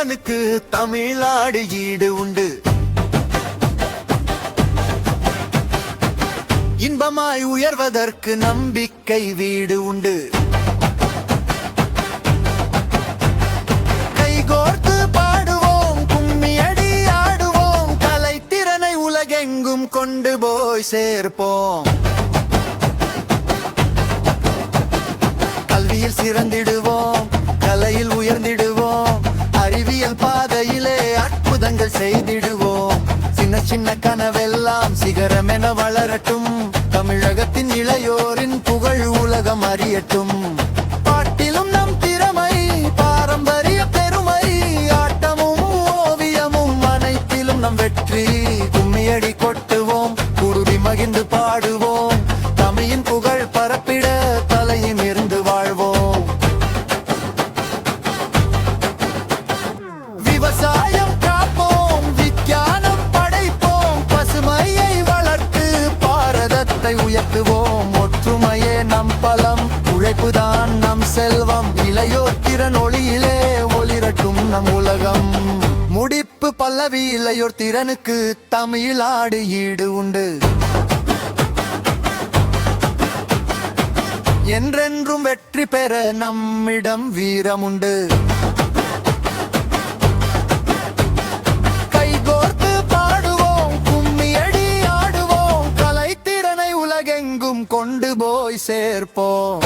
திறனுக்கு தமிழ்நாடு ஈடு உண்டு. இன்பமாய் உயர்வதற்கு நம்பிக்கை வீடு உண்டு. கைகோர்த்து பாடுவோம், கும்மியடி ஆடுவோம், கலைத்திறனை உலகெங்கும் கொண்டு போய் சேர்ப்போம். கல்வியில் சிறந்திடுவோம், கலையில் உயர்ந்திடுவோம், அறிவியல் பாதையிலே அற்புதங்கள் செய்திடுவோம். சின்ன சின்ன கனவெல்லாம் சிகரமென வளரட்டும், தமிழகத்தின் இளையோரின் புகழ் உலகம் அறியட்டும். பாட்டிலும் நம் திறமை, பாரம்பரிய பெருமை, ஆட்டமும் ஓவியமும் அனைத்திலும் நம் வெற்றி. கும்மியடி கொட்டுவோம், குருடி மகிழ்ந்து பாடுவோம், தமிழின் புகழ் பரப்பிட தலையும் இருந்து வாழ்வோம். விவசாயம் காப்போம், விஞ்ஞானம் படைப்போம், பசுமையை வளர்த்து பாரதத்தை உயர்த்துவோம். ஒற்றுமையே நம் பலம், உழைப்புதான் நம் செல்வம், இளையோர் திறன் ஒளியிலே ஒளிரட்டும் நம் உலகம். முடிப்பு பல்லவி, இளையோர் திறனுக்கு தமிழ்நாடு ஈடு உண்டு. என்றென்றும் வெற்றி பெற நம்மிடம் வீரமுண்டு. கைகோர்த்து பாடுவோம், கும்மியடி ஆடுவோம், கலைத்திறனை உலகெங்கும் கொண்டு போய் சேர்ப்போம்.